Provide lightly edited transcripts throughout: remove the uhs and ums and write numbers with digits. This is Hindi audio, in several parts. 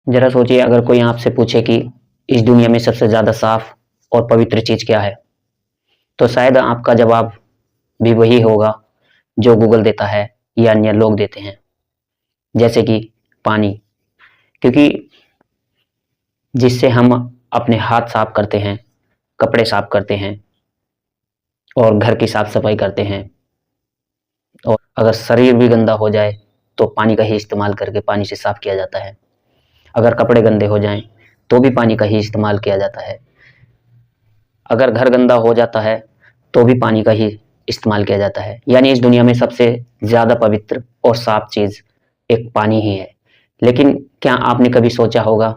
जरा सोचिए, अगर कोई आपसे पूछे कि इस दुनिया में सबसे ज्यादा साफ और पवित्र चीज क्या है, तो शायद आपका जवाब भी वही होगा जो गूगल देता है या अन्य लोग देते हैं, जैसे कि पानी। क्योंकि जिससे हम अपने हाथ साफ करते हैं, कपड़े साफ करते हैं और घर की साफ सफाई करते हैं, और अगर शरीर भी गंदा हो जाए तो पानी का ही इस्तेमाल करके पानी से साफ किया जाता है। अगर कपड़े गंदे हो जाएं तो भी पानी का ही इस्तेमाल किया जाता है। अगर घर गंदा हो जाता है तो भी पानी का ही इस्तेमाल किया जाता है। यानी इस दुनिया में सबसे ज़्यादा पवित्र और साफ चीज़ एक पानी ही है। लेकिन क्या आपने कभी सोचा होगा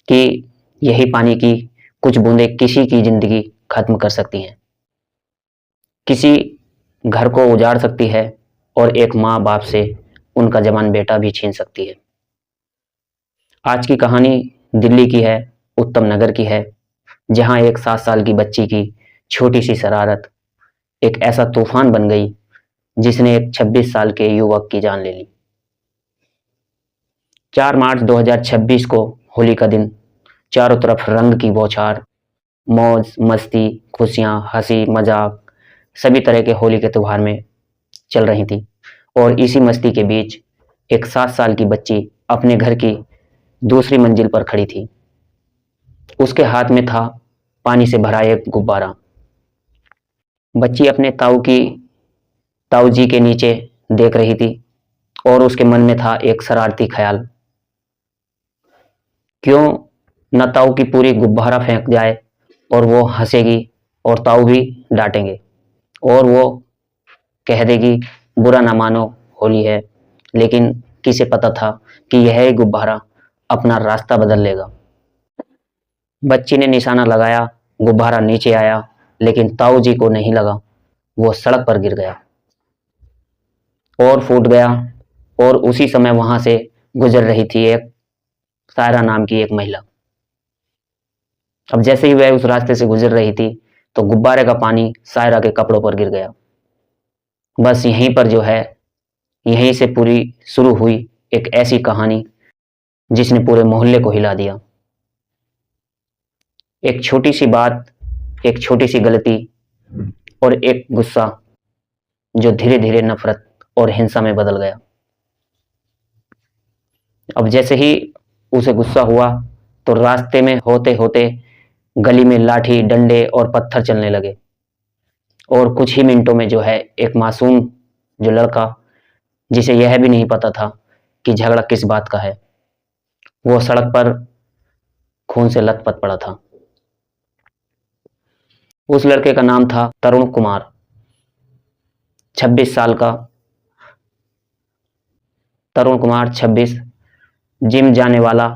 कि यही पानी की कुछ बूंदें किसी की ज़िंदगी खत्म कर सकती हैं, किसी घर को उजाड़ सकती है और एक माँ बाप से उनका जवान बेटा भी छीन सकती है। आज की कहानी दिल्ली की है, उत्तम नगर की है, जहां एक 7 साल की बच्ची की छोटी सी शरारत एक ऐसा तूफान बन गई जिसने एक 26 साल के युवक की जान ले ली। 4 मार्च 2026 को होली का दिन, चारों तरफ रंग की बौछार, मौज मस्ती, खुशियां, हंसी मजाक, सभी तरह के होली के त्योहार में चल रही थी। और इसी मस्ती के बीच एक 7 साल की बच्ची अपने घर की दूसरी मंजिल पर खड़ी थी। उसके हाथ में था पानी से भरा एक गुब्बारा। बच्ची अपने ताऊ जी के नीचे देख रही थी और उसके मन में था एक शरारती ख्याल, क्यों न ताऊ की पूरी गुब्बारा फेंक जाए और वो हंसेगी और ताऊ भी डांटेंगे और वो कह देगी बुरा ना मानो, होली है। लेकिन किसे पता था कि यह गुब्बारा अपना रास्ता बदल लेगा। बच्ची ने निशाना लगाया, गुब्बारा नीचे आया, लेकिन ताऊ जी को नहीं लगा। वो सड़क पर गिर गया और फूट गया। और उसी समय वहां से गुजर रही थी एक सायरा नाम की एक महिला। अब जैसे ही वह उस रास्ते से गुजर रही थी तो गुब्बारे का पानी सायरा के कपड़ों पर गिर गया। बस यहीं पर जो है, यहीं से पूरी शुरू हुई एक ऐसी कहानी जिसने पूरे मोहल्ले को हिला दिया। एक छोटी सी बात, एक छोटी सी गलती और एक गुस्सा जो धीरे धीरे नफरत और हिंसा में बदल गया। अब जैसे ही उसे गुस्सा हुआ तो रास्ते में होते होते गली में लाठी, डंडे और पत्थर चलने लगे। और कुछ ही मिनटों में जो है, एक मासूम जो लड़का, जिसे यह भी नहीं पता था कि झगड़ा किस बात का है, वो सड़क पर खून से लथपथ पड़ा था। उस लड़के का नाम था तरुण कुमार, 26 साल का तरुण कुमार, 26, जिम जाने वाला,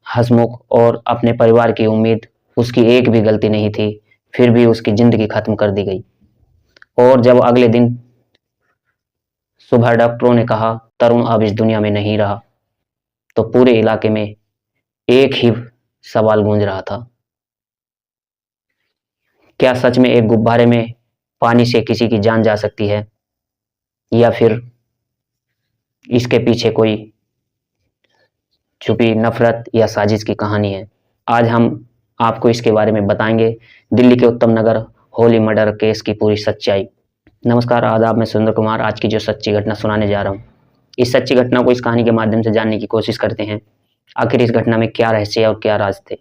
हंसमुख और अपने परिवार की उम्मीद। उसकी एक भी गलती नहीं थी, फिर भी उसकी जिंदगी खत्म कर दी गई। और जब अगले दिन सुबह डॉक्टरों ने कहा तरुण अब इस दुनिया में नहीं रहा, तो पूरे इलाके में एक ही सवाल गूंज रहा था, क्या सच में एक गुब्बारे में पानी से किसी की जान जा सकती है, या फिर इसके पीछे कोई छुपी नफरत या साजिश की कहानी है। आज हम आपको इसके बारे में बताएंगे, दिल्ली के उत्तम नगर होली मर्डर केस की पूरी सच्चाई। नमस्कार, आदाब, मैं सुंदर कुमार आज की जो सच्ची घटना सुनाने जा रहा हूँ। इस सच्ची घटना को इस कहानी के माध्यम से जानने की कोशिश करते हैं, आखिर इस घटना में क्या रहस्य और क्या राज थे।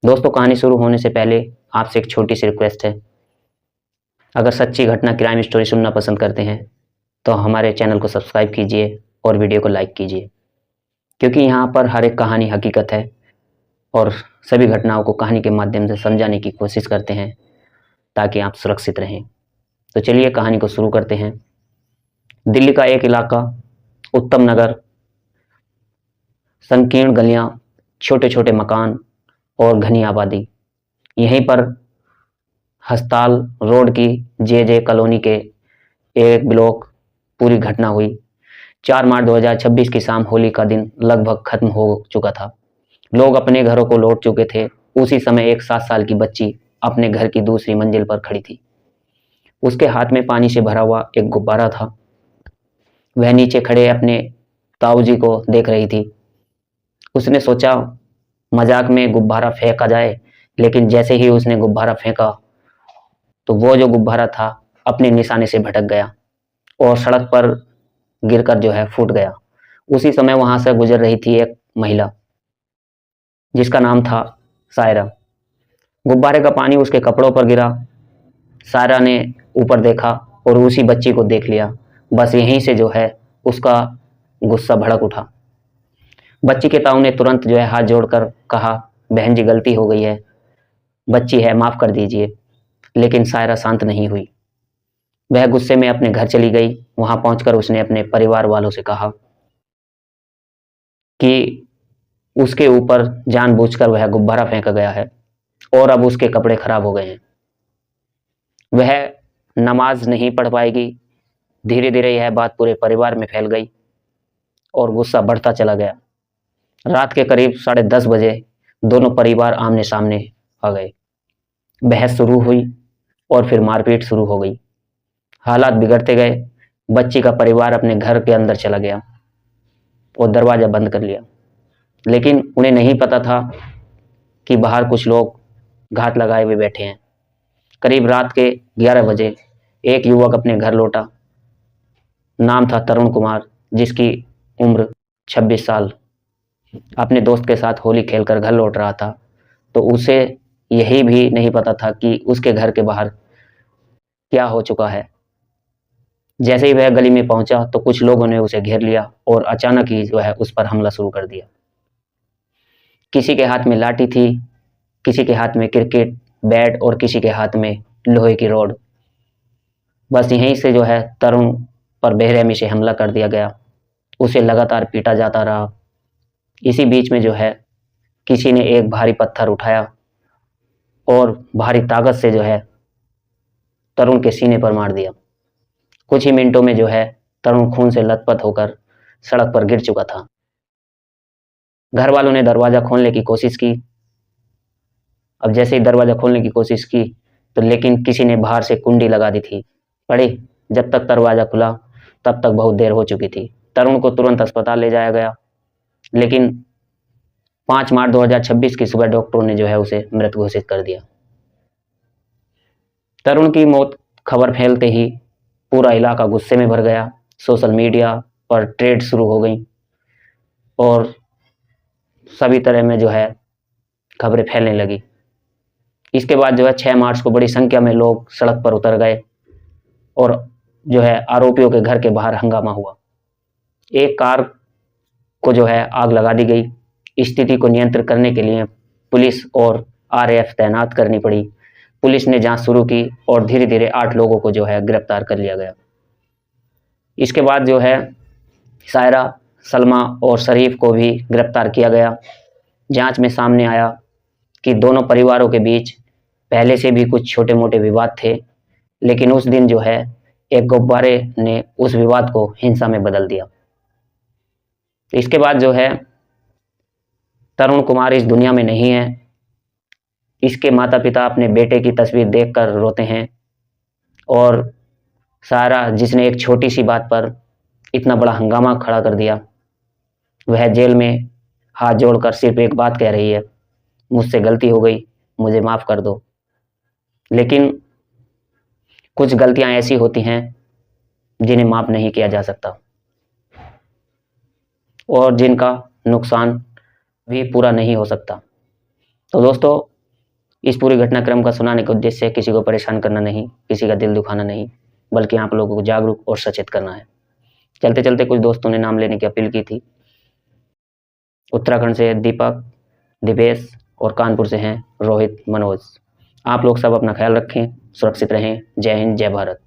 दोस्तों, कहानी शुरू होने से पहले आपसे एक छोटी सी रिक्वेस्ट है, अगर सच्ची घटना क्राइम स्टोरी सुनना पसंद करते हैं तो हमारे चैनल को सब्सक्राइब कीजिए और वीडियो को लाइक कीजिए, क्योंकि यहाँ पर हर एक कहानी हकीकत है और सभी घटनाओं को कहानी के माध्यम से समझाने की कोशिश करते हैं ताकि आप सुरक्षित रहें। तो चलिए कहानी को शुरू करते हैं। दिल्ली का एक इलाका, उत्तम नगर, संकीर्ण गलियां, छोटे छोटे मकान और घनी आबादी। यहीं पर हस्ताल रोड की जे कॉलोनी के एक ब्लॉक पूरी घटना हुई। 4 मार्च 2026 की शाम, होली का दिन लगभग खत्म हो चुका था। लोग अपने घरों को लौट चुके थे। उसी समय एक 7 साल की बच्ची अपने घर की दूसरी मंजिल पर खड़ी थी। उसके हाथ में पानी से भरा हुआ एक गुब्बारा था। वह नीचे खड़े अपने ताऊ जी को देख रही थी। उसने सोचा मजाक में गुब्बारा फेंका जाए, लेकिन जैसे ही उसने गुब्बारा फेंका तो वो जो गुब्बारा था अपने निशाने से भटक गया और सड़क पर गिरकर जो है फूट गया। उसी समय वहां से गुजर रही थी एक महिला जिसका नाम था सायरा। गुब्बारे का पानी उसके कपड़ों पर गिरा। सायरा ने ऊपर देखा और उसी बच्ची को देख लिया। बस यहीं से जो है उसका गुस्सा भड़क उठा। बच्ची के ताऊ ने तुरंत जो है हाथ जोड़कर कहा, बहन जी गलती हो गई है, बच्ची है, माफ कर दीजिए। लेकिन सायरा शांत नहीं हुई। वह गुस्से में अपने घर चली गई। वहां पहुंचकर उसने अपने परिवार वालों से कहा कि उसके ऊपर जानबूझकर वह गुब्बारा फेंका गया है और अब उसके कपड़े खराब हो गए हैं। वह नमाज नहीं पढ़ पाएगी। धीरे धीरे यह बात पूरे परिवार में फैल गई और गुस्सा बढ़ता चला गया। रात के करीब 10:30 बजे दोनों परिवार आमने सामने आ गए। बहस शुरू हुई और फिर मारपीट शुरू हो गई। हालात बिगड़ते गए। बच्ची का परिवार अपने घर के अंदर चला गया और दरवाजा बंद कर लिया। लेकिन उन्हें नहीं पता था कि बाहर कुछ लोग घात लगाए हुए बैठे हैं। करीब रात के 11 बजे एक युवक अपने घर लौटा। नाम था तरुण कुमार, जिसकी उम्र 26 साल। अपने दोस्त के साथ होली खेलकर घर लौट रहा था, तो उसे यही भी नहीं पता था कि उसके घर के बाहर क्या हो चुका है। जैसे ही वह गली में पहुंचा तो कुछ लोगों ने उसे घेर लिया और अचानक ही जो है उस पर हमला शुरू कर दिया। किसी के हाथ में लाठी थी, किसी के हाथ में क्रिकेट बैट और किसी के हाथ में लोहे की रॉड। बस यहीं से जो है तरुण पर बेरहमी से हमला कर दिया गया। उसे लगातार पीटा जाता रहा। इसी बीच में जो है किसी ने एक भारी पत्थर उठाया और भारी ताकत से जो है तरुण के सीने पर मार दिया। कुछ ही मिनटों में जो है तरुण खून से लथपथ होकर सड़क पर गिर चुका था। घर वालों ने दरवाजा खोलने की कोशिश की। अब जैसे ही दरवाजा खोलने की कोशिश की तो लेकिन किसी ने बाहर से कुंडी लगा दी थी। पड़ी जब तक दरवाजा खुला तब तक बहुत देर हो चुकी थी। तरुण को तुरंत अस्पताल ले जाया गया, लेकिन 5 मार्च 2026 की सुबह डॉक्टरों ने जो है उसे मृत घोषित कर दिया। तरुण की मौत खबर फैलते ही पूरा इलाका गुस्से में भर गया। सोशल मीडिया पर ट्रेड शुरू हो गई और सभी तरह में जो है खबरें फैलने लगी। इसके बाद जो है 6 मार्च को बड़ी संख्या में लोग सड़क पर उतर गए और जो है आरोपियों के घर के बाहर हंगामा हुआ। एक कार को जो है आग लगा दी गई। स्थिति को नियंत्रित करने के लिए पुलिस और आरएएफ तैनात करनी पड़ी। पुलिस ने जांच शुरू की और धीरे धीरे 8 लोगों को जो है गिरफ्तार कर लिया गया। इसके बाद जो है सायरा, सलमा और शरीफ को भी गिरफ्तार किया गया। जांच में सामने आया कि दोनों परिवारों के बीच पहले से भी कुछ छोटे मोटे विवाद थे, लेकिन उस दिन जो है एक गुब्बारे ने उस विवाद को हिंसा में बदल दिया। इसके बाद जो है तरुण कुमार इस दुनिया में नहीं है। इसके माता पिता अपने बेटे की तस्वीर देखकर रोते हैं और सायरा, जिसने एक छोटी सी बात पर इतना बड़ा हंगामा खड़ा कर दिया, वह जेल में हाथ जोड़कर सिर्फ एक बात कह रही है, मुझसे गलती हो गई, मुझे माफ कर दो। लेकिन कुछ गलतियां ऐसी होती हैं जिन्हें माफ नहीं किया जा सकता और जिनका नुकसान भी पूरा नहीं हो सकता। तो दोस्तों, इस पूरी घटनाक्रम का सुनाने का उद्देश्य किसी को परेशान करना नहीं, किसी का दिल दुखाना नहीं, बल्कि आप लोगों को जागरूक और सचेत करना है। चलते चलते कुछ दोस्तों ने नाम लेने की अपील की थी। उत्तराखंड से दीपक, दिवेश और कानपुर से हैं रोहित, मनोज। आप लोग सब अपना ख्याल रखें, सुरक्षित रहें। जय हिंद, जय भारत।